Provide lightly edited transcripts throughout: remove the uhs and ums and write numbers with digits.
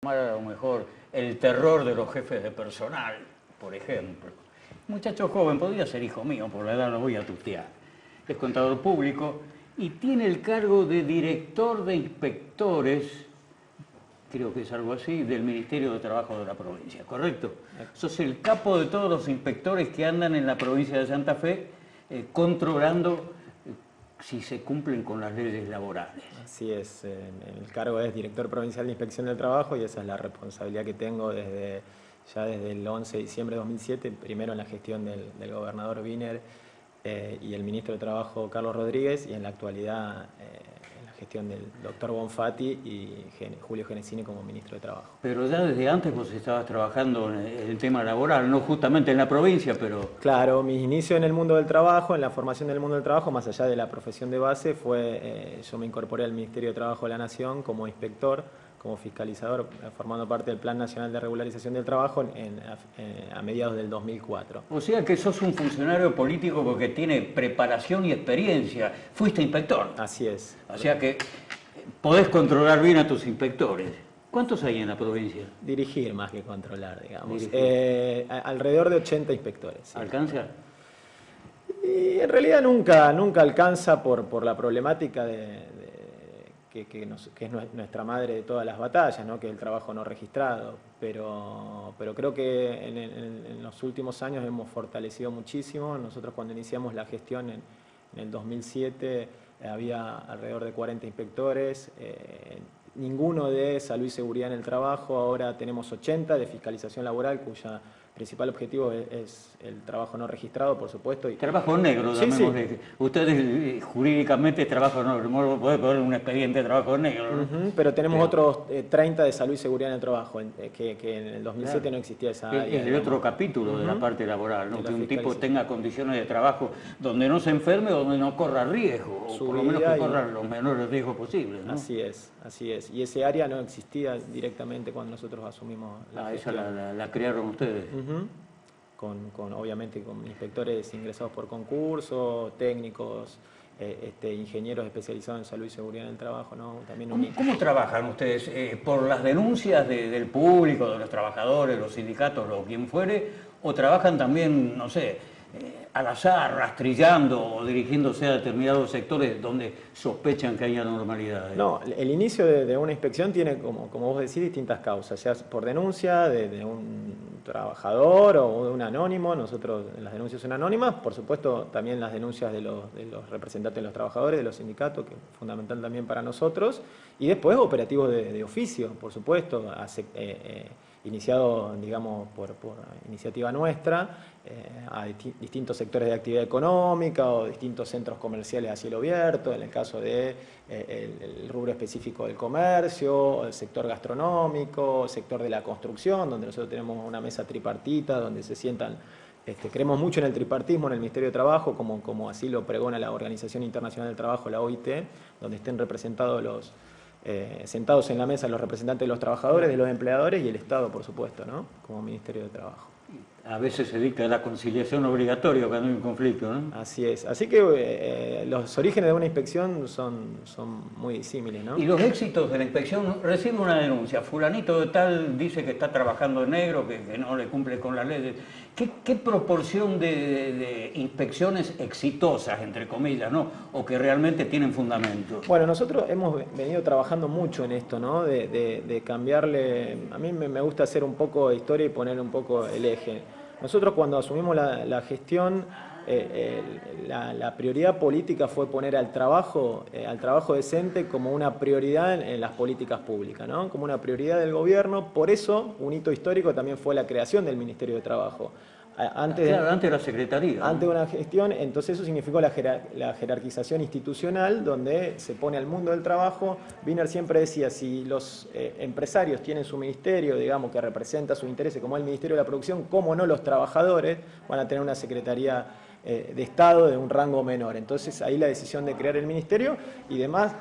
A lo mejor el terror de los jefes de personal, por ejemplo. Muchacho joven, podría ser hijo mío, por la edad lo voy a tutear. Es contador público y tiene el cargo de director de inspectores, creo que es algo así, del Ministerio de Trabajo de la provincia, ¿correcto? Sos el capo de todos los inspectores que andan en la provincia de Santa Fe controlando si se cumplen con las leyes laborales. Así es, el cargo es director provincial de Inspección del Trabajo y esa es la responsabilidad que tengo ya desde el 11 de diciembre de 2007, primero en la gestión del gobernador Wiener y el ministro de Trabajo Carlos Rodríguez y en la actualidad en la gestión del doctor Bonfatti y Julio Genesini como ministro de Trabajo. Pero ya desde antes vos estabas trabajando en el tema laboral, no justamente en la provincia, pero... Claro, mi inicio en el mundo del trabajo, en la formación del mundo del trabajo, más allá de la profesión de base, fue, yo me incorporé al Ministerio de Trabajo de la Nación como inspector, como fiscalizador, formando parte del Plan Nacional de Regularización del Trabajo a mediados del 2004. O sea que sos un funcionario político porque tiene preparación y experiencia. Fuiste inspector. Así es. O sea que podés controlar bien a tus inspectores. ¿Cuántos hay en la provincia? Dirigir más que controlar, digamos. Alrededor de 80 inspectores. Sí. ¿Alcanza? Y en realidad nunca alcanza por la problemática que es nuestra madre de todas las batallas, ¿no? Que es el trabajo no registrado. Pero creo que en los últimos años hemos fortalecido muchísimo. Nosotros cuando iniciamos la gestión en el 2007 había alrededor de 40 inspectores, ninguno de salud y seguridad en el trabajo. Ahora tenemos 80 de fiscalización laboral, cuya principal objetivo es el trabajo no registrado, por supuesto. Trabajo negro, sí, llamémosle. Sí. Ustedes jurídicamente es trabajo negro, no puede poner un expediente de trabajo negro, ¿no? Pero tenemos otros 30 de salud y seguridad en el trabajo, que en el 2007 claro. No existía esa área. Es el otro capítulo de la parte laboral, ¿no? Que un tipo tenga condiciones de trabajo donde no se enferme o donde no corra riesgo, o por lo menos que corra los menores riesgos posibles, ¿no? Así es. Y ese área no existía directamente cuando nosotros asumimos la gestión. Esa la crearon ustedes. Obviamente con inspectores ingresados por concurso, técnicos, ingenieros especializados en salud y seguridad en el trabajo, ¿no? También ¿Cómo trabajan ustedes? ¿Por las denuncias del público, de los trabajadores, los sindicatos, o quien fuere? ¿O trabajan también, no sé, al azar, rastrillando o dirigiéndose a determinados sectores donde sospechan que haya anormalidades? No, el inicio de una inspección tiene, como vos decís, distintas causas, ya por denuncia de un trabajador o de un anónimo. Nosotros, las denuncias son anónimas, por supuesto también las denuncias de los representantes de los trabajadores, de los sindicatos, que es fundamental también para nosotros, y después operativos de oficio, por supuesto, iniciado, digamos, por iniciativa nuestra, a distintos sectores de actividad económica o distintos centros comerciales a cielo abierto, en el caso de el rubro específico del comercio, el sector gastronómico, el sector de la construcción, donde nosotros tenemos una mesa tripartita, donde se sientan, creemos mucho en el tripartismo en el Ministerio de Trabajo, como así lo pregona la Organización Internacional del Trabajo, la OIT, donde estén representados sentados en la mesa los representantes de los trabajadores, de los empleadores y el Estado, por supuesto, ¿no? Como Ministerio de Trabajo. A veces se dicta la conciliación obligatoria cuando hay un conflicto, ¿no? Así es. Así que los orígenes de una inspección son muy disímiles, ¿no? Y los éxitos de la inspección, recibe una denuncia, fulanito de tal dice que está trabajando en negro, que no le cumple con las leyes. ¿Qué proporción de inspecciones exitosas, entre comillas, ¿no? O que realmente tienen fundamento? Bueno, nosotros hemos venido trabajando mucho en esto, ¿no? De cambiarle... A mí me gusta hacer un poco de historia y poner un poco el eje. Nosotros cuando asumimos la gestión, la prioridad política fue poner al trabajo decente como una prioridad en las políticas públicas, ¿no? Como una prioridad del gobierno. Por eso, un hito histórico también fue la creación del Ministerio de Trabajo. Antes de la Secretaría, ¿no? Antes de una gestión, entonces eso significó la jerarquización institucional, donde se pone al mundo del trabajo. Wiener siempre decía, si los empresarios tienen su ministerio, digamos, que representa sus intereses, como el Ministerio de la Producción, ¿cómo no los trabajadores van a tener una Secretaría de Estado de un rango menor? Entonces ahí la decisión de crear el ministerio y demás,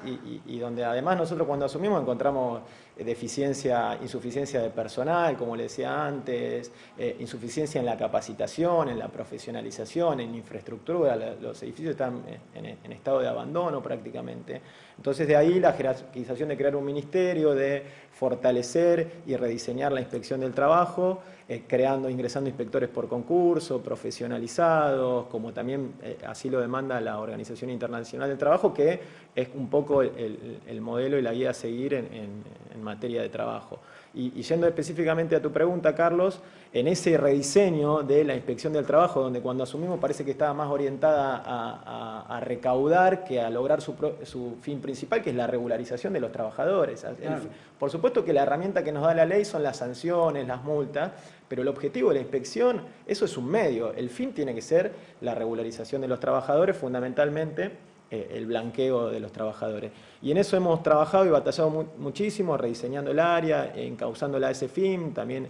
y donde además nosotros cuando asumimos encontramos insuficiencia de personal, como le decía antes, insuficiencia en la capacitación, en la profesionalización, en infraestructura. Los edificios están en estado de abandono prácticamente. Entonces de ahí la jerarquización de crear un ministerio, de fortalecer y rediseñar la inspección del trabajo, ingresando inspectores por concurso, profesionalizados, como también así lo demanda la Organización Internacional del Trabajo, que es un poco el modelo y la guía a seguir en materia de trabajo. Y yendo específicamente a tu pregunta, Carlos, en ese rediseño de la inspección del trabajo, donde cuando asumimos parece que estaba más orientada a recaudar que a lograr su fin principal, que es la regularización de los trabajadores. Claro. Por supuesto que la herramienta que nos da la ley son las sanciones, las multas, pero el objetivo de la inspección, eso es un medio. El fin tiene que ser la regularización de los trabajadores, fundamentalmente el blanqueo de los trabajadores. Y en eso hemos trabajado y batallado muchísimo, rediseñando el área, encauzándola a ese fin, también,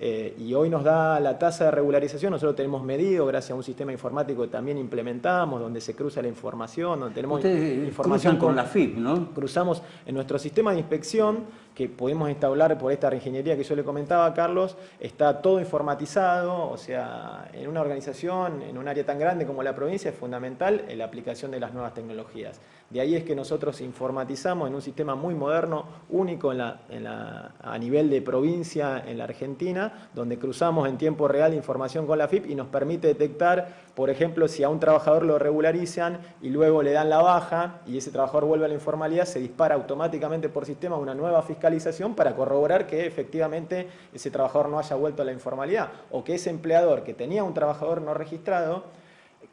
y hoy nos da la tasa de regularización. Nosotros tenemos medido gracias a un sistema informático que también implementamos, donde se cruza la información, donde tenemos información con la FIP, ¿no? Cruzamos en nuestro sistema de inspección, que podemos instaurar por esta reingeniería que yo le comentaba a Carlos, está todo informatizado. O sea, en una organización, en un área tan grande como la provincia, es fundamental la aplicación de las nuevas tecnologías. De ahí es que nosotros informatizamos en un sistema muy moderno, único a nivel de provincia en la Argentina, donde cruzamos en tiempo real información con la FIP y nos permite detectar, por ejemplo, si a un trabajador lo regularizan y luego le dan la baja y ese trabajador vuelve a la informalidad, se dispara automáticamente por sistema una nueva fiscalización para corroborar que efectivamente ese trabajador no haya vuelto a la informalidad, o que ese empleador que tenía un trabajador no registrado,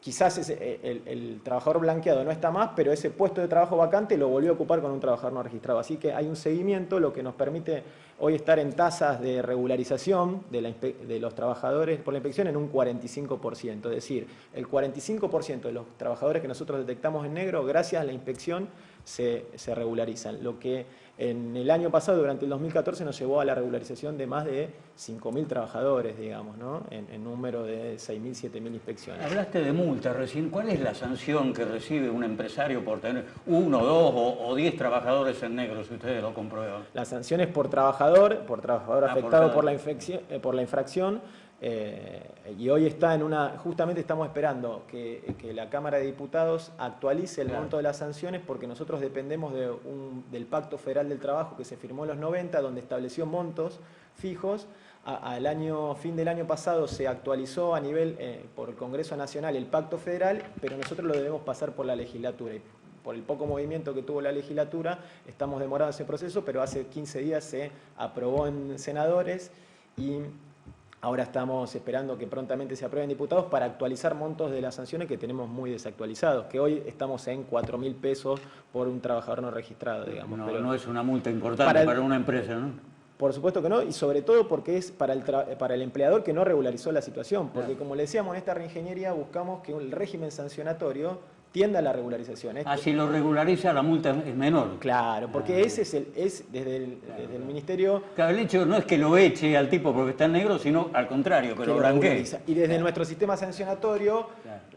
quizás el trabajador blanqueado no está más, pero ese puesto de trabajo vacante lo volvió a ocupar con un trabajador no registrado. Así que hay un seguimiento, lo que nos permite hoy estar en tasas de regularización de los trabajadores por la inspección en un 45%. Es decir, el 45% de los trabajadores que nosotros detectamos en negro, gracias a la inspección, se regularizan. Lo que en el año pasado, durante el 2014, nos llevó a la regularización de más de 5.000 trabajadores, digamos, ¿no? En número de 6.000, 7.000 inspecciones. Hablaste de multas recién. ¿Cuál es la sanción que recibe un empresario por tener 1, 2 o 10 trabajadores en negro, si ustedes lo comprueban? La sanción es por trabajador afectado por la infracción. Y hoy está justamente estamos esperando que la Cámara de Diputados actualice el monto de las sanciones, porque nosotros dependemos del Pacto Federal del Trabajo que se firmó en los 90, donde estableció montos fijos. Fin del año pasado se actualizó a nivel por el Congreso Nacional el Pacto Federal, pero nosotros lo debemos pasar por la legislatura. Y por el poco movimiento que tuvo la legislatura, estamos demorando ese proceso, pero hace 15 días se aprobó en senadores y ahora estamos esperando que prontamente se aprueben diputados para actualizar montos de las sanciones que tenemos muy desactualizados, que hoy estamos en 4.000 pesos por un trabajador no registrado, digamos. No, pero no es una multa importante para una empresa, ¿no? Por supuesto que no, y sobre todo porque es para el empleador que no regularizó la situación, porque como le decíamos, en esta reingeniería buscamos que el régimen sancionatorio tienda a la regularización. Si lo regulariza, la multa es menor. Claro, porque ese es desde el Ministerio... Claro, el hecho no es que lo eche al tipo porque está en negro, sino al contrario, que lo blanquee. Y desde nuestro sistema sancionatorio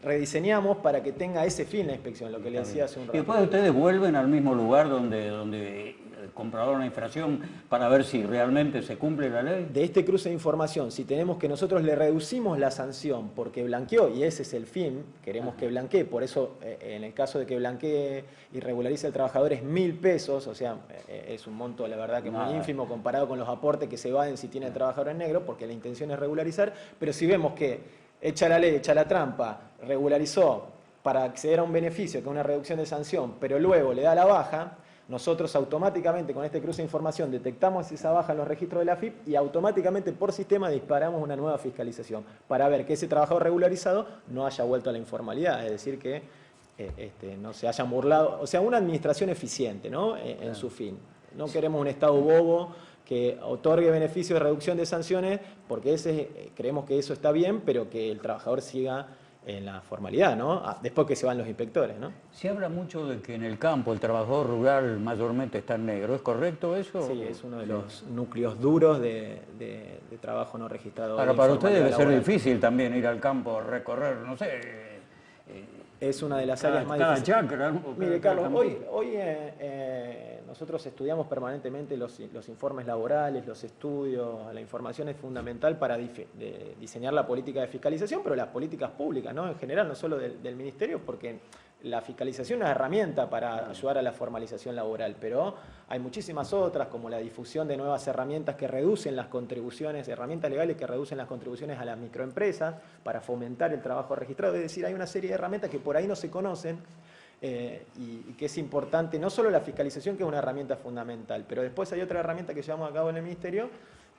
rediseñamos para que tenga ese fin la inspección, lo que le decía hace un rato. Y después ustedes vuelven al mismo lugar donde comprobaron la infracción para ver si realmente se cumple la ley. De este cruce de información, si tenemos que nosotros le reducimos la sanción porque blanqueó, y ese es el fin, queremos que blanquee, por eso en el caso de que blanquee y regularice el trabajador es 1.000 pesos, o sea, es un monto la verdad que muy ínfimo comparado con los aportes que se evaden si tiene el trabajador en negro, porque la intención es regularizar, pero si vemos que echa la ley, echa la trampa, regularizó para acceder a un beneficio, que es una reducción de sanción, pero luego le da la baja, nosotros automáticamente con este cruce de información detectamos esa baja en los registros de la FIP y automáticamente por sistema disparamos una nueva fiscalización para ver que ese trabajador regularizado no haya vuelto a la informalidad, es decir, que no se hayan burlado, o sea, una administración eficiente, ¿no? En su fin. No queremos un Estado bobo que otorgue beneficios de reducción de sanciones, porque creemos que eso está bien, pero que el trabajador siga en la formalidad, ¿no? Después que se van los inspectores, ¿no? Se habla mucho de que en el campo el trabajador rural mayormente está en negro. ¿Es correcto eso? Sí, es uno de los núcleos duros de trabajo no registrado. Ahora, para usted debe ser difícil también ir al campo a recorrer, no sé, es una de las áreas más cada difíciles. chacra, ¿no? Mire, Cada Carlos, campito. hoy nosotros estudiamos permanentemente los informes laborales, los estudios, la información es fundamental para diseñar la política de fiscalización, pero las políticas públicas, ¿no? En general, no solo del Ministerio, porque la fiscalización es una herramienta para ayudar a la formalización laboral, pero hay muchísimas otras, como la difusión de nuevas herramientas que reducen las contribuciones, herramientas legales que reducen las contribuciones a las microempresas para fomentar el trabajo registrado. Es decir, hay una serie de herramientas que por ahí no se conocen y que es importante, no solo la fiscalización, que es una herramienta fundamental, pero después hay otra herramienta que llevamos a cabo en el Ministerio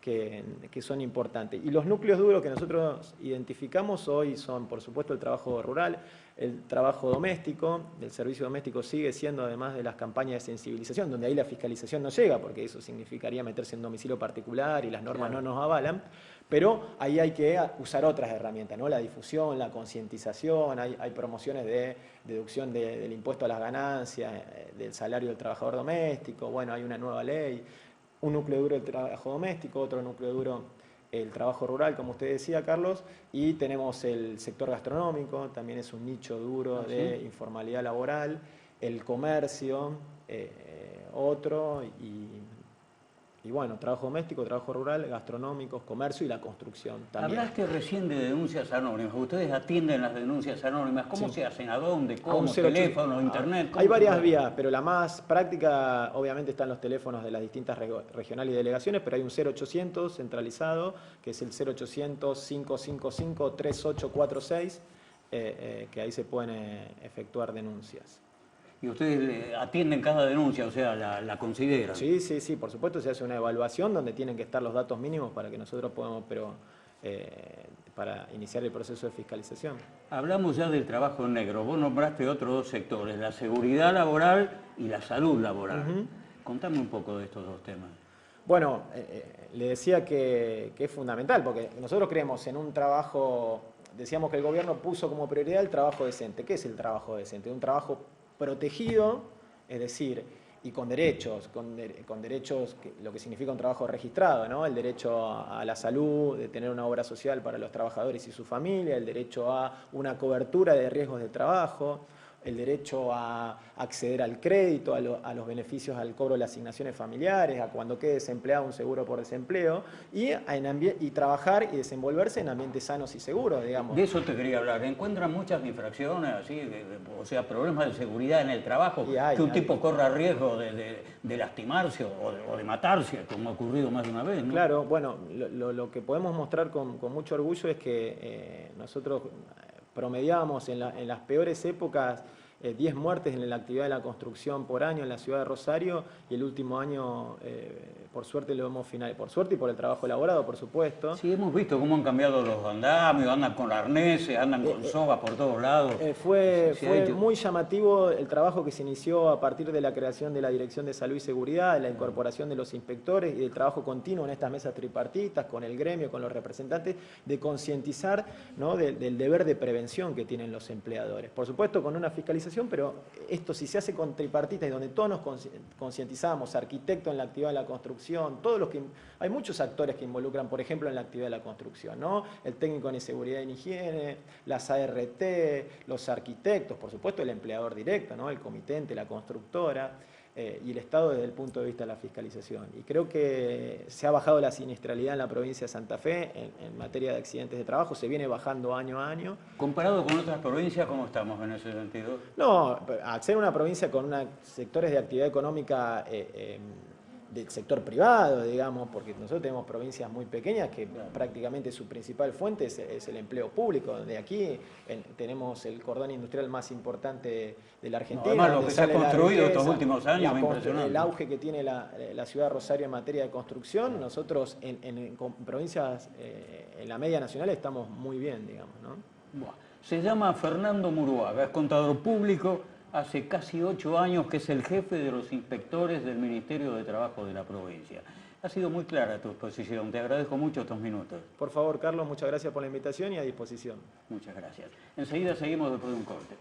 que son importantes. Y los núcleos duros que nosotros identificamos hoy son, por supuesto, el trabajo rural, el trabajo doméstico. El servicio doméstico sigue siendo, además de las campañas de sensibilización, donde ahí la fiscalización no llega, porque eso significaría meterse en domicilio particular y las normas no nos avalan, pero ahí hay que usar otras herramientas, ¿no? La difusión, la concientización, hay promociones de deducción del impuesto a las ganancias, del salario del trabajador doméstico, bueno, hay una nueva ley. Un núcleo duro el trabajo doméstico, otro núcleo duro el trabajo rural, como usted decía, Carlos, y tenemos el sector gastronómico, también es un nicho duro de informalidad laboral, el comercio, otro, y bueno, trabajo doméstico, trabajo rural, gastronómicos, comercio y la construcción también. Hablaste recién de denuncias anónimas. Ustedes atienden las denuncias anónimas. ¿Cómo se hacen? ¿A dónde? ¿Cómo? ¿Teléfono? ¿Internet? Hay varias vías, pero la más práctica, obviamente, están los teléfonos de las distintas regionales y delegaciones, pero hay un 0800 centralizado, que es el 0800-555-3846, que ahí se pueden efectuar denuncias. Y ustedes atienden cada denuncia, o sea, la consideran. Sí, por supuesto se hace una evaluación donde tienen que estar los datos mínimos para que nosotros podamos, para iniciar el proceso de fiscalización. Hablamos ya del trabajo en negro. Vos nombraste otros dos sectores, la seguridad laboral y la salud laboral. Contame un poco de estos dos temas. Bueno, le decía que es fundamental, porque nosotros creemos en un trabajo, decíamos que el gobierno puso como prioridad el trabajo decente. ¿Qué es el trabajo decente? Un trabajo protegido, es decir, y con derechos, lo que significa un trabajo registrado, ¿no? El derecho a la salud, de tener una obra social para los trabajadores y su familia, el derecho a una cobertura de riesgos de trabajo, el derecho a acceder al crédito, a los beneficios al cobro de las asignaciones familiares, a cuando quede desempleado un seguro por desempleo, y trabajar y desenvolverse en ambientes sanos y seguros, digamos. De eso te quería hablar. ¿Encuentran muchas infracciones, así, o sea, problemas de seguridad en el trabajo, que un tipo corra riesgo de lastimarse o de matarse, como ha ocurrido más de una vez, ¿no? Claro, bueno, lo que podemos mostrar con mucho orgullo es que nosotros promediamos en las peores épocas 10 muertes en la actividad de la construcción por año en la ciudad de Rosario, y el último año, por suerte, lo hemos finalizado. Por suerte y por el trabajo elaborado, por supuesto. Sí, hemos visto cómo han cambiado los andamios, andan con arneses, andan con sogas por todos lados. Fue muy llamativo el trabajo que se inició a partir de la creación de la Dirección de Salud y Seguridad, de la incorporación de los inspectores y del trabajo continuo en estas mesas tripartitas, con el gremio, con los representantes, de concientizar, ¿no?, del deber de prevención que tienen los empleadores. Por supuesto, con una fiscalización, pero esto, si se hace con tripartitas y donde todos nos concientizamos, arquitectos en la actividad de la construcción, hay muchos actores que involucran, por ejemplo, en la actividad de la construcción, ¿no? El técnico en seguridad y en higiene, las ART, los arquitectos, por supuesto el empleador directo, ¿no?, el comitente, la constructora, y el Estado desde el punto de vista de la fiscalización. Y creo que se ha bajado la siniestralidad en la provincia de Santa Fe en materia de accidentes de trabajo, se viene bajando año a año. Comparado con otras provincias, ¿cómo estamos en ese sentido? No, al ser una provincia con sectores de actividad económica del sector privado, digamos, porque nosotros tenemos provincias muy pequeñas que prácticamente su principal fuente es el empleo público, donde aquí tenemos el cordón industrial más importante de la Argentina. No, además, lo que se ha construido estos últimos años es impresionante. El auge que tiene la ciudad de Rosario en materia de construcción, nosotros en provincias, en la media nacional, estamos muy bien, digamos, ¿no? Bueno, se llama Fernando Muruaga, es contador público, hace casi 8 años que es el jefe de los inspectores del Ministerio de Trabajo de la provincia. Ha sido muy clara tu exposición, te agradezco mucho estos minutos. Por favor, Carlos, muchas gracias por la invitación y a disposición. Muchas gracias. Enseguida seguimos después de un corte.